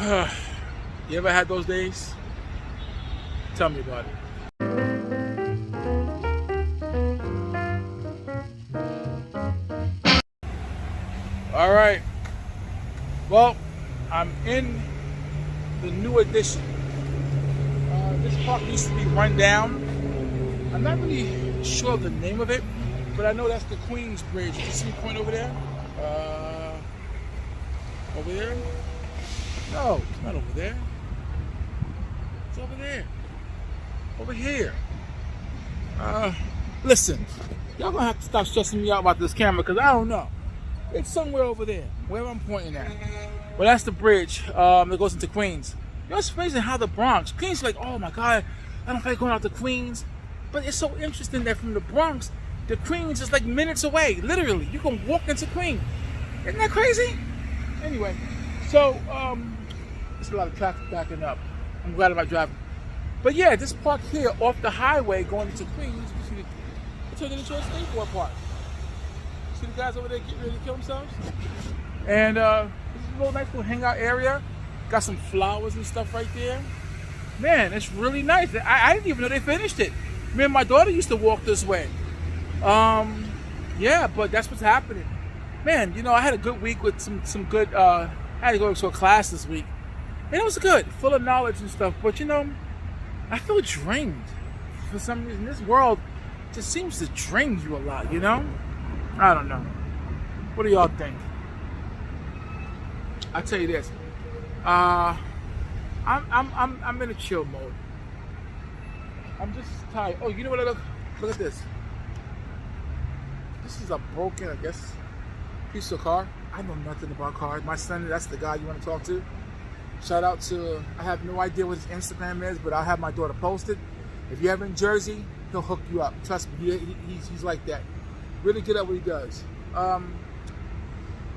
You ever had those days? Tell me about it. All right. Well, I'm in the new edition. This park used to be run down. I'm not really sure of the name of it, but I know that's the Queens Bridge. You see the point over there? Over there? No, it's not over there. It's over there. Over here. Listen, y'all gonna have to stop stressing me out about this camera because I don't know. It's somewhere over there, wherever I'm pointing at. Well, that's the bridge that goes into Queens. You know, it's amazing how the Bronx, Queens, like, oh my God, I don't like going out to Queens. But it's so interesting that from the Bronx, the Queens is like minutes away. Literally, you can walk into Queens. Isn't that crazy? Anyway, so there's a lot of traffic backing up. I'm glad I'm not driving. But yeah, this park here off the highway going into Queens, you see it's turned into a skateboard park. See the guys over there getting ready to kill themselves? And this is a little nice little hangout area. Got some flowers and stuff right there. Man, it's really nice. I didn't even know they finished it. Me and my daughter used to walk this way. Yeah, but that's what's happening. Man, you know, I had a good week with some good, I had to go to a class this week. And it was good, full of knowledge and stuff. But you know, I feel drained. For some reason, this world just seems to drain you a lot, you know? I don't know. What do y'all think? I'll tell you this. I'm in a chill mode. I'm just tired. Oh, you know what I look? Look at this. This is a broken, I guess, piece of car. I know nothing about cars. My son, that's the guy you want to talk to. Shout out to, I have no idea what his Instagram is, but I'll have my daughter post it. If you're ever in Jersey, he'll hook you up. Trust me, he's like that. Really good at what he does.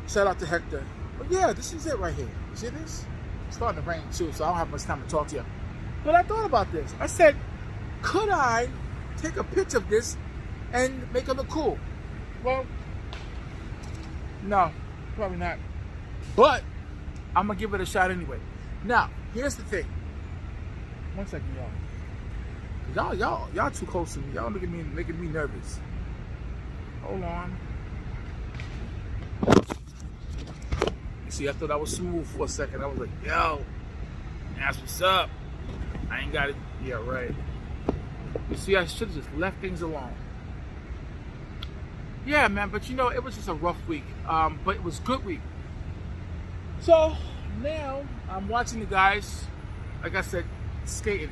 Shout out to Hector. But yeah, this is it right here. You see this? It's starting to rain too, so I don't have much time to talk to you. But I thought about this. I said, could I take a picture of this and make it look cool? Well, no, probably not. But I'm gonna give it a shot anyway. Now, here's the thing. One second, y'all. Y'all too close to me. Y'all making me nervous. Hold on. See, I thought I was smooth for a second. I was like, yo, that's what's up. I ain't got it. Yeah, right. You see, I should have just left things alone. Yeah, man, but you know, it was just a rough week. But it was a good week. So, now, I'm watching the guys, like I said, skating.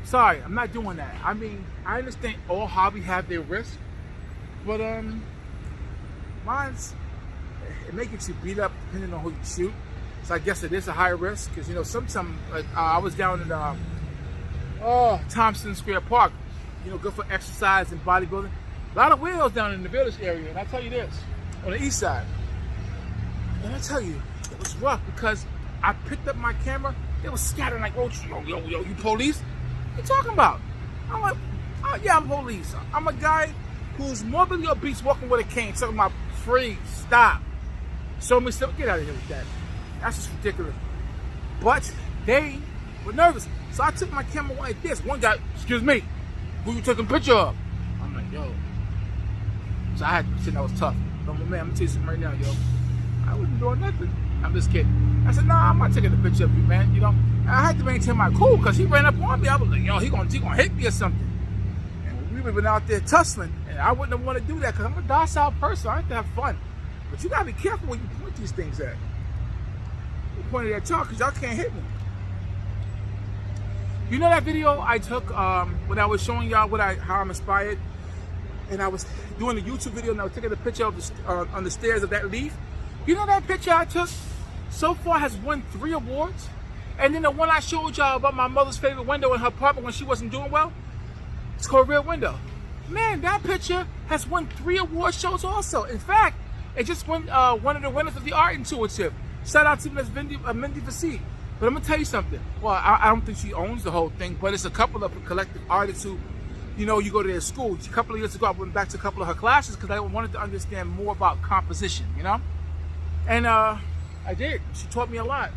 Sorry, I'm not doing that. I mean, I understand all hobby have their risks. But, mine's, it makes you beat up depending on who you shoot. So I guess it is a higher risk. Because, you know, sometimes, like, I was down in, Thompson Square Park. You know, good for exercise and bodybuilding. A lot of wheels down in the Village area. And I tell you this, on the east side. And I tell you, it was rough because I picked up my camera. They were scattering like roaches. Yo, you police? What you talking about? I'm like, oh, yeah, I'm police. I'm a guy who's morbidly obese walking with a cane talking about freeze, stop. Show me something. Get out of here with that. That's just ridiculous. But they were nervous. So I took my camera like this. One guy, excuse me, who you taking a picture of? I'm like, yo. So I had to pretend I was tough. But man, I'm gonna tell you something right now, yo. I wasn't doing nothing. I'm just kidding. I said, nah, I'm not taking a picture of you, man. You know, I had to maintain my cool because he ran up on me. I was like, yo, he gonna hit me or something. And we were out there tussling, and I wouldn't want to do that because I'm a docile person. I like to have fun. But you gotta be careful when you point these things at. You pointed at y'all because y'all can't hit me. You know that video I took when I was showing y'all how I'm inspired, and I was doing a YouTube video and I was taking a picture of on the stairs of that leaf. You know that picture I took so far has won 3 awards, and then the one I showed y'all about my mother's favorite window in her apartment when she wasn't doing well, it's called Rear Window. Man, that picture has won 3 award shows also. In fact, it just won one of the winners of the Art Intuitive. Shout out to Miss Mindy Vassie. But I'm gonna tell you something. Well, I don't think she owns the whole thing, but it's a couple of collective artists who, you know, you go to their school. A couple of years ago, I went back to a couple of her classes because I wanted to understand more about composition, you know? And I did. She taught me a lot.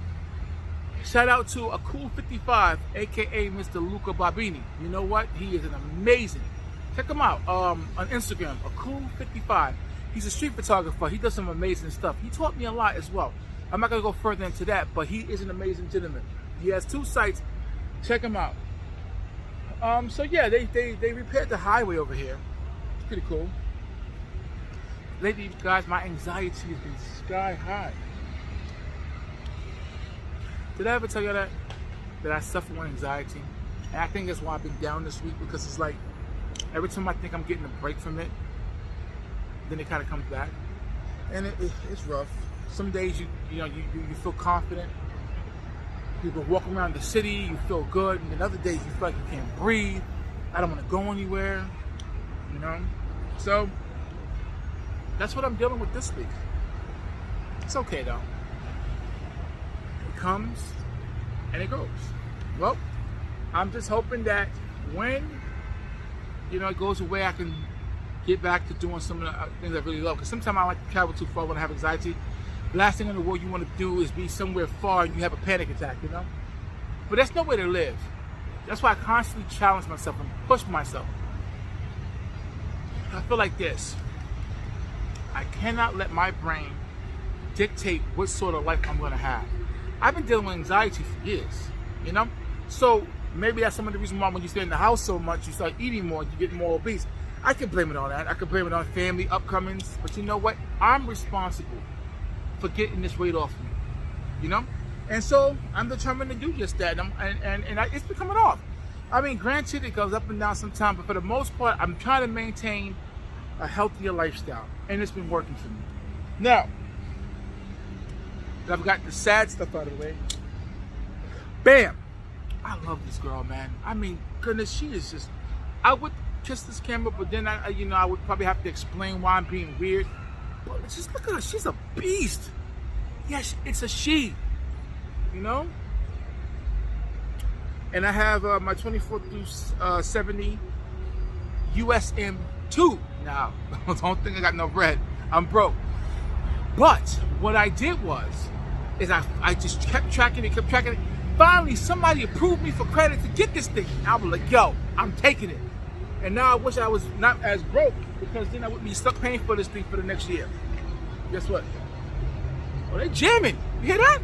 Shout out to a Cool 55, aka Mr. Luca Barbini. You know what? He is an amazing. Check him out on Instagram, a Cool 55. He's a street photographer. He does some amazing stuff. He taught me a lot as well. I'm not gonna go further into that, but he is an amazing gentleman. He has 2 sites. Check him out. So yeah, they repaired the highway over here. It's pretty cool. Lately, guys, my anxiety has been sky high. Did I ever tell you that I suffer with anxiety? And I think that's why I've been down this week, because it's like every time I think I'm getting a break from it, then it kind of comes back, and it's rough. Some days you feel confident. You can walk around the city, you feel good, and then other days you feel like you can't breathe. I don't want to go anywhere, you know. So that's what I'm dealing with this week. It's okay though. It comes and it goes. Well, I'm just hoping that when it goes away, I can get back to doing some of the things I really love. Because sometimes I like to travel too far when I have anxiety. The last thing in the world you want to do is be somewhere far and you have a panic attack, you know? But that's no way to live. That's why I constantly challenge myself and push myself. I feel like this. I cannot let my brain dictate what sort of life I'm going to have. I've been dealing with anxiety for years, you know? So maybe that's some of the reason why when you stay in the house so much, you start eating more, you get more obese. I can blame it on that. I can blame it on family, upcomings. But you know what? I'm responsible for getting this weight off me, you know? And so I'm determined to do just that. And it's been coming off. I mean, granted, it goes up and down sometimes, but for the most part, I'm trying to maintain a healthier lifestyle. And it's been working for me. Now, that I've got the sad stuff out of the way. Bam! I love this girl, man. I mean, goodness, she is just... I would kiss this camera, but then I would probably have to explain why I'm being weird. But just look at her. She's a beast. Yes, it's a she. You know? And I have my 24 through 70 USM2 now. Don't think I got no bread. I'm broke. But what I did is I just kept tracking it. Finally, somebody approved me for credit to get this thing. I was like, yo, I'm taking it. And now I wish I was not as broke, because then I would be stuck paying for this thing for the next year. Guess what? Oh, they jamming. You hear that?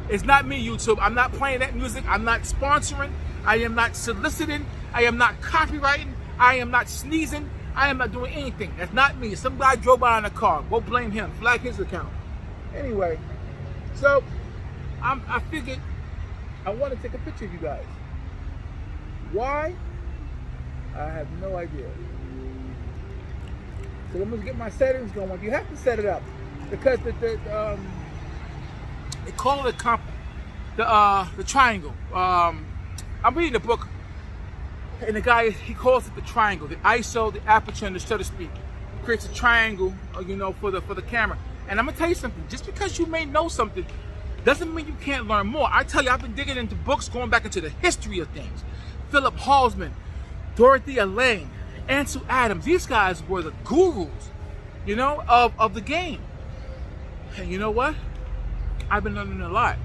It's not me, YouTube. I'm not playing that music. I'm not sponsoring. I am not soliciting. I am not copywriting. I am not sneezing. I am not doing anything. That's not me. Some guy drove by in a car. Go blame him. Flag his account. Anyway, so I figured I want to take a picture of you guys. Why? I have no idea. So I'm gonna get my settings going. You have to set it up because they call it the triangle. I'm reading a book, and the guy, he calls it the triangle. The ISO, the aperture, and the shutter speed creates a triangle, for the camera. And I'm gonna tell you something. Just because you may know something doesn't mean you can't learn more. I tell you, I've been digging into books, going back into the history of things. Philip Halsman, Dorothea Lange, Ansel Adams. These guys were the gurus, of the game. And you know what? I've been learning a lot.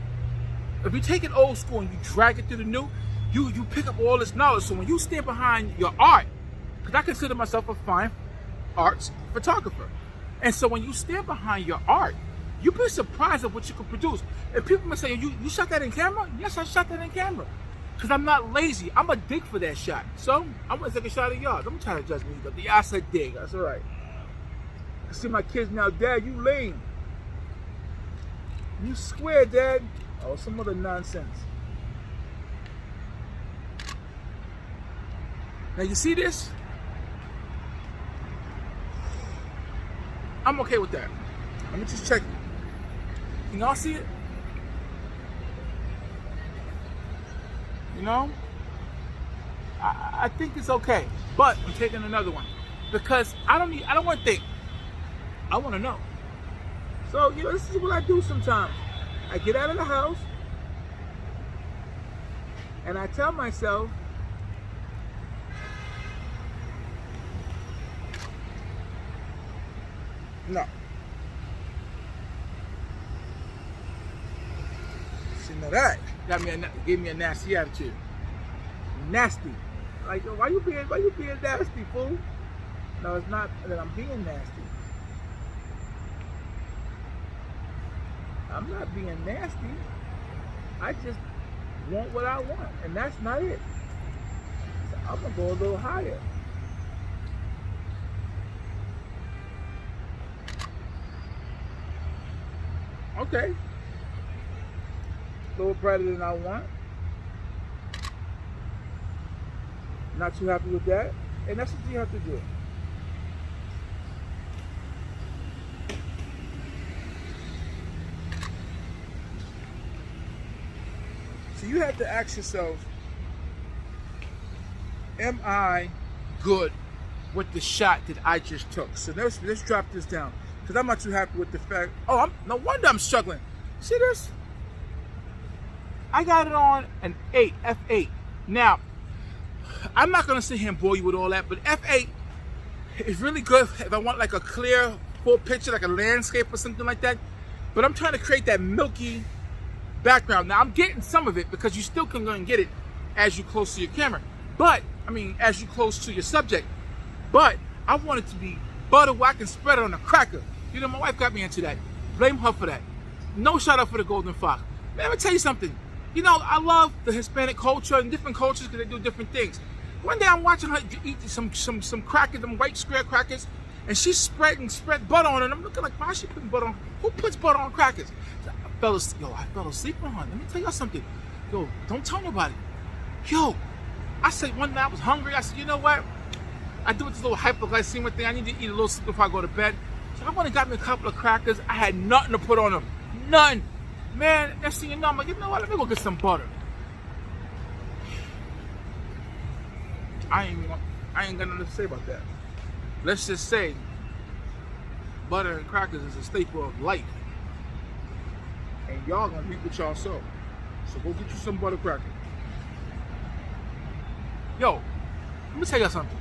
If you take it old school and you drag it to the new, you pick up all this knowledge. So when you stand behind your art, because I consider myself a fine arts photographer, and so when you stand behind your art, you'd be surprised at what you can produce. And people may say, you shot that in camera? Yes, I shot that in camera. Because I'm not lazy. I'm a dig for that shot. So I'm going to take a shot of y'all. Don't try to judge me. But I said dig. That's all right. I see my kids now. Dad, you lame. You square, Dad. Oh, some other nonsense. Now you see this? I'm okay with that. Let me just check it. Can y'all see it? I think it's okay, but I'm taking another one because I don't want to think. I want to know. So this is what I do sometimes. I get out of the house and I tell myself, no. Now that gave me a nasty attitude. Nasty. Like, yo, why you being nasty, fool? No, it's not that I'm being nasty. I'm not being nasty. I just want what I want, and that's not it. So I'm gonna go a little higher. Okay. A little brighter than I want. Not too happy with that. And that's what you have to do. So you have to ask yourself, am I good with the shot that I just took? So let's drop this down. Because I'm not too happy with the fact, no wonder I'm struggling. See this? I got it on an 8, F8. Now, I'm not going to sit here and bore you with all that, but F8 is really good if I want like a clear, full picture, like a landscape or something like that. But I'm trying to create that milky background. Now, I'm getting some of it because you still can go and get it as you close to your camera. But, as you close to your subject. But I want it to be butter where I can spread it on a cracker. You know, my wife got me into that. Blame her for that. No shout out for the Golden Fox. Man, let me tell you something. You know, I love the Hispanic culture and different cultures because they do different things. One day I'm watching her eat some crackers, them white square crackers, and she's spread butter on it. And I'm looking like, why is she putting butter on? Who puts butter on crackers? I fell asleep on her. Let me tell y'all something. Yo, don't tell nobody. Yo, I said one night I was hungry. I said, you know what? I do this little hypoglycemia thing. I need to eat a little sleep before I go to bed. So I went and got me a couple of crackers. I had nothing to put on them. None. Man, next thing you know, I'm like, you know what? Let me go get some butter. I ain't got nothing to say about that. Let's just say butter and crackers is a staple of life. And y'all gonna reap what y'all sow. So go get you some butter crackers. Yo, let me tell y'all something.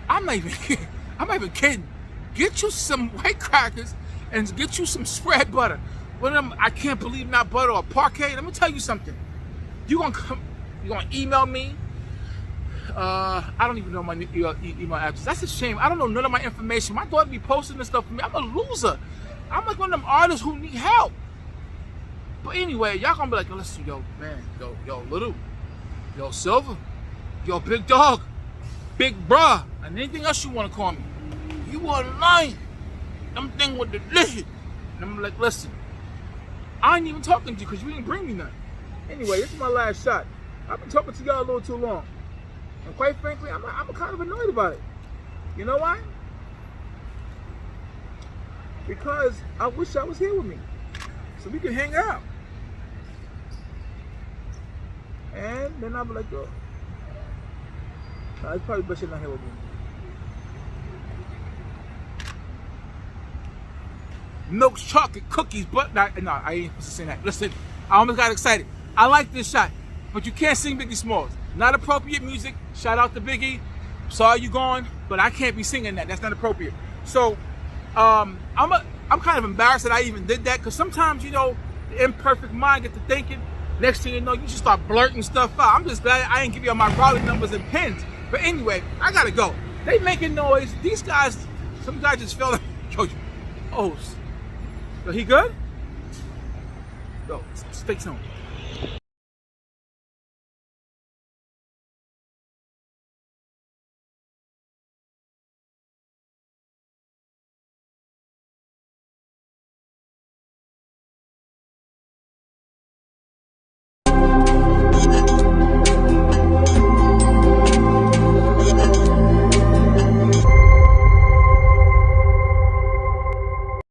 I'm not even kidding. Get you some white crackers and get you some spread butter. One of them, I can't believe not butter or parquet. Let me tell you something. You gonna email me. I don't even know my email address. That's a shame. I don't know none of my information. My daughter be posting this stuff for me. I'm a loser. I'm like one of them artists who need help. But anyway, y'all gonna be like, listen, yo, man, yo, little, yo, Silver, yo, big dog, big bruh, and anything else you wanna call me. You are lying. Them thing with delicious. And I'm like, listen, I ain't even talking to you because you didn't bring me nothing. Anyway, this is my last shot. I've been talking to y'all a little too long. And quite frankly, I'm kind of annoyed about it. You know why? Because I wish I was here with me. So we can hang out. And then I'll be like, oh. It's probably best you're not here with me. Milk, chocolate, cookies, but no, I ain't supposed to say that. Listen, I almost got excited. I like this shot, but you can't sing Biggie Smalls. Not appropriate music. Shout out to Biggie. Sorry you gone, but I can't be singing that. That's not appropriate. So, I'm kind of embarrassed that I even did that because sometimes, you know, the imperfect mind get to thinking. Next thing you know, you just start blurting stuff out. I'm just glad I ain't give you all my routing numbers and pins. But anyway, I gotta go. They making noise. These guys, some guy just fell. Oh, he good? Yo, stay tuned.